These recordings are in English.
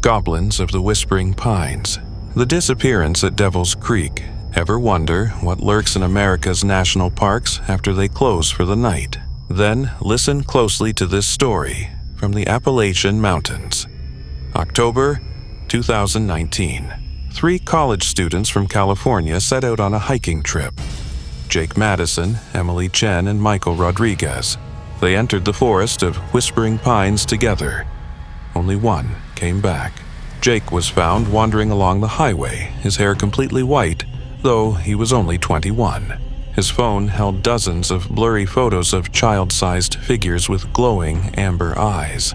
Goblins of the Whispering Pines, the disappearance at Devil's Creek. Ever wonder what lurks in America's national parks after they close for the night? Then listen closely to this story from the Appalachian Mountains. October 2019. 3 college students from California set out on a hiking trip. Jake Madison, Emily Chen, and Michael Rodriguez. They entered the forest of Whispering Pines together. Only one came back. Jake was found wandering along the highway, his hair completely white, though he was only 21. His phone held dozens of blurry photos of child-sized figures with glowing amber eyes.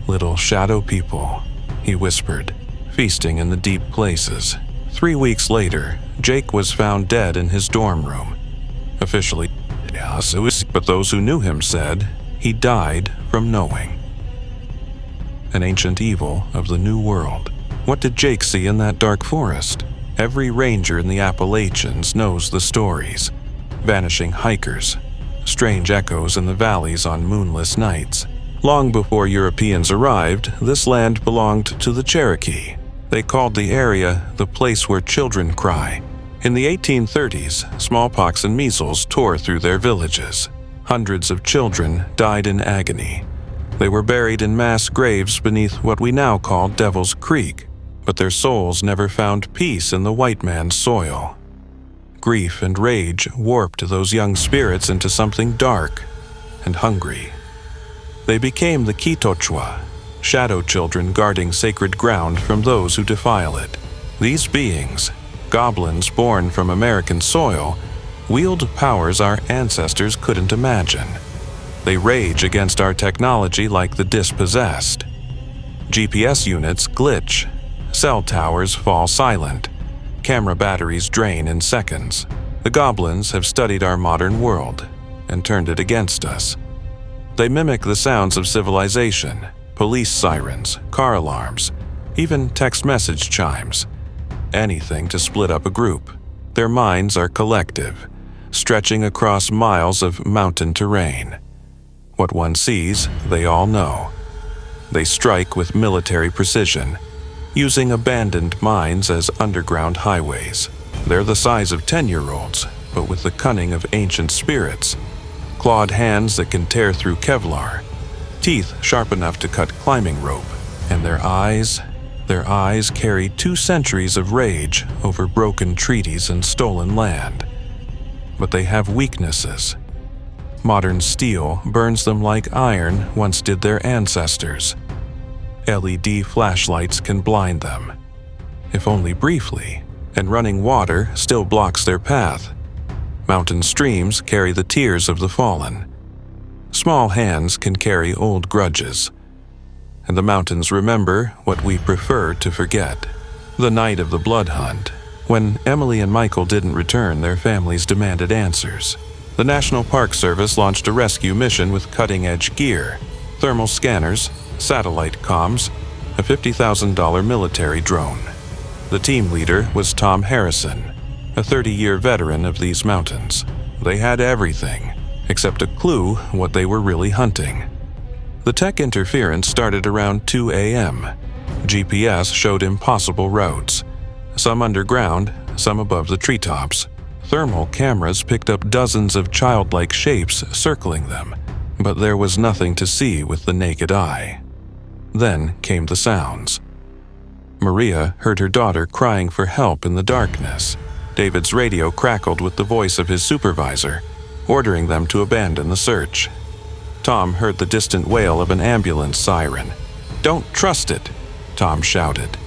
"Little shadow people," he whispered, feasting in the deep places. 3 weeks later, Jake was found dead in his dorm room. Officially, but those who knew him said he died from knowing. An ancient evil of the New World. What did Jake see in that dark forest? Every ranger in the Appalachians knows the stories. Vanishing hikers, strange echoes in the valleys on moonless nights. Long before Europeans arrived, this land belonged to the Cherokee. They called the area the place where children cry. In the 1830s, smallpox and measles tore through their villages. Hundreds of children died in agony. They were buried in mass graves beneath what we now call Devil's Creek, but their souls never found peace in the white man's soil. Grief and rage warped those young spirits into something dark and hungry. They became the Keetochwa, shadow children guarding sacred ground from those who defile it. These beings, goblins born from American soil, wield powers our ancestors couldn't imagine. They rage against our technology like the dispossessed. GPS units glitch, cell towers fall silent, camera batteries drain in seconds. The goblins have studied our modern world and turned it against us. They mimic the sounds of civilization, police sirens, car alarms, even text message chimes. Anything to split up a group. Their minds are collective, stretching across miles of mountain terrain. What one sees, they all know. They strike with military precision, using abandoned mines as underground highways. They're the size of 10-year-olds, but with the cunning of ancient spirits. Clawed hands that can tear through Kevlar, teeth sharp enough to cut climbing rope, and their eyes carry 2 centuries of rage over broken treaties and stolen land. But they have weaknesses. Modern steel burns them like iron once did their ancestors. LED flashlights can blind them, if only briefly, and running water still blocks their path. Mountain streams carry the tears of the fallen. Small hands can carry old grudges. And the mountains remember what we prefer to forget. The night of the blood hunt, when Emily and Michael didn't return, their families demanded answers. The National Park Service launched a rescue mission with cutting-edge gear, thermal scanners, satellite comms, a $50,000 military drone. The team leader was Tom Harrison, a 30-year veteran of these mountains. They had everything, except a clue what they were really hunting. The tech interference started around 2 a.m. GPS showed impossible routes, some underground, some above the treetops. Thermal cameras picked up dozens of childlike shapes circling them, but there was nothing to see with the naked eye. Then came the sounds. Maria heard her daughter crying for help in the darkness. David's radio crackled with the voice of his supervisor, ordering them to abandon the search. Tom heard the distant wail of an ambulance siren. "Don't trust it," Tom shouted.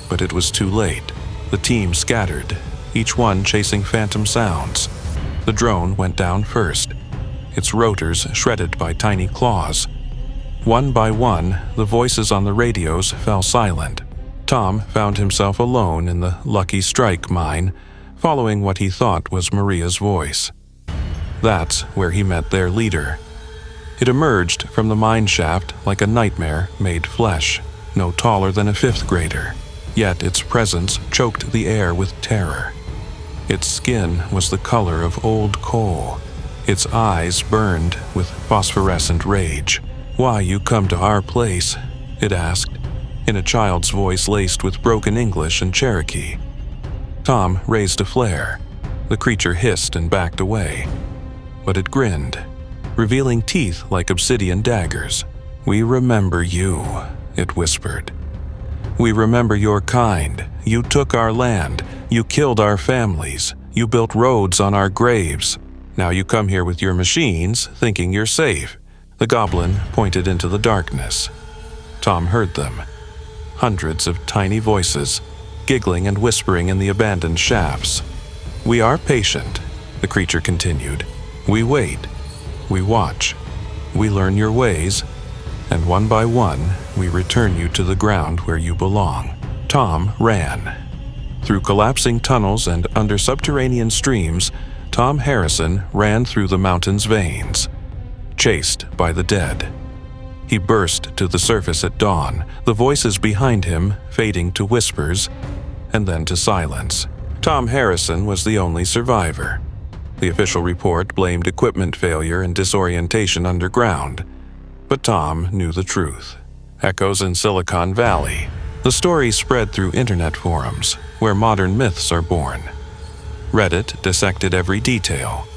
But it was too late. The team scattered, each one chasing phantom sounds. The drone went down first, its rotors shredded by tiny claws. One by one, the voices on the radios fell silent. Tom found himself alone in the Lucky Strike mine, following what he thought was Maria's voice. That's where he met their leader. It emerged from the mine shaft like a nightmare made flesh, no taller than a 5th grader, yet its presence choked the air with terror. Its skin was the color of old coal. Its eyes burned with phosphorescent rage. "Why you come to our place?" it asked. in a child's voice laced with broken English and Cherokee. Tom raised a flare. The creature hissed and backed away. But it grinned, revealing teeth like obsidian daggers. "We remember you," it whispered. "We remember your kind. You took our land. You killed our families. You built roads on our graves. Now you come here with your machines, thinking you're safe." The goblin pointed into the darkness. Tom heard them. Hundreds of tiny voices, giggling and whispering in the abandoned shafts. "We are patient," the creature continued. "We wait. We watch. We learn your ways. And one by one, we return you to the ground where you belong." Tom ran. Through collapsing tunnels and under subterranean streams, Tom Harrison ran through the mountain's veins, chased by the dead. He burst to the surface at dawn, the voices behind him fading to whispers and then to silence. Tom Harrison was the only survivor. The official report blamed equipment failure and disorientation underground, but Tom knew the truth. Echoes in Silicon Valley. The story spread through internet forums, where modern myths are born. Reddit dissected every detail.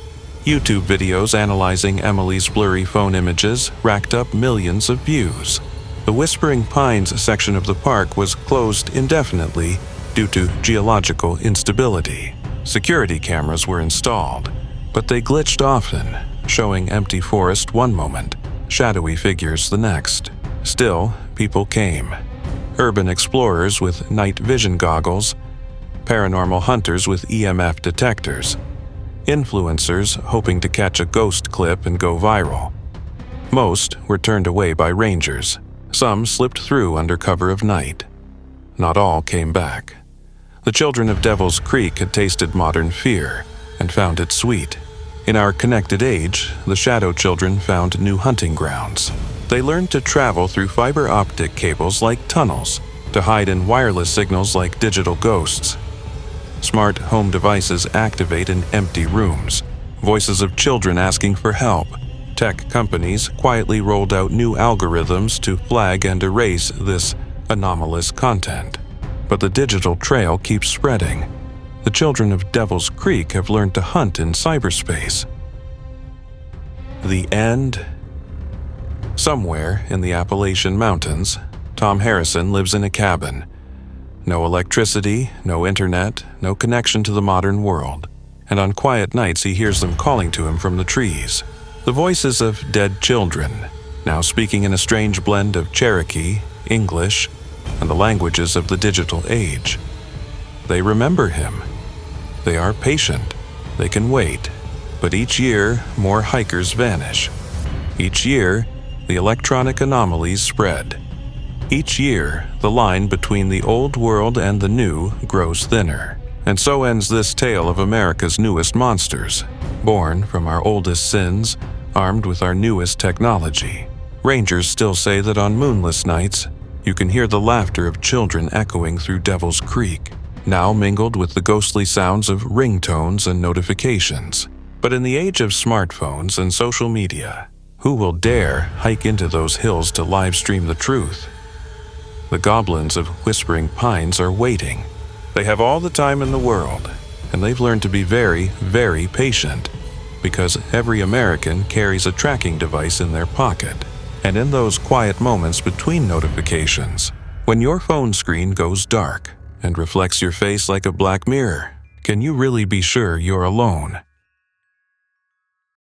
YouTube videos analyzing Emily's blurry phone images racked up millions of views. The Whispering Pines section of the park was closed indefinitely due to geological instability. Security cameras were installed, but they glitched often, showing empty forest one moment, shadowy figures the next. Still, people came. Urban explorers with night vision goggles, paranormal hunters with EMF detectors, influencers hoping to catch a ghost clip and go viral. Most were turned away by rangers. Some slipped through under cover of night. Not all came back. The children of Devil's Creek had tasted modern fear and found it sweet. In our connected age, the Shadow Children found new hunting grounds. They learned to travel through fiber optic cables like tunnels, to hide in wireless signals like digital ghosts. Smart home devices activate in empty rooms. Voices of children asking for help. Tech companies quietly rolled out new algorithms to flag and erase this anomalous content. But the digital trail keeps spreading. The children of Devil's Creek have learned to hunt in cyberspace. The end? Somewhere in the Appalachian Mountains, Tom Harrison lives in a cabin. No electricity, no internet, no connection to the modern world. And on quiet nights he hears them calling to him from the trees. The voices of dead children, now speaking in a strange blend of Cherokee, English, and the languages of the digital age. They remember him. They are patient. They can wait. But each year, more hikers vanish. Each year, the electronic anomalies spread. Each year, the line between the old world and the new grows thinner. And so ends this tale of America's newest monsters, born from our oldest sins, armed with our newest technology. Rangers still say that on moonless nights, you can hear the laughter of children echoing through Devil's Creek, now mingled with the ghostly sounds of ringtones and notifications. But in the age of smartphones and social media, who will dare hike into those hills to live stream the truth? The goblins of Whispering Pines are waiting. They have all the time in the world, and they've learned to be very, very patient, because every American carries a tracking device in their pocket. And in those quiet moments between notifications, when your phone screen goes dark and reflects your face like a black mirror, can you really be sure you're alone?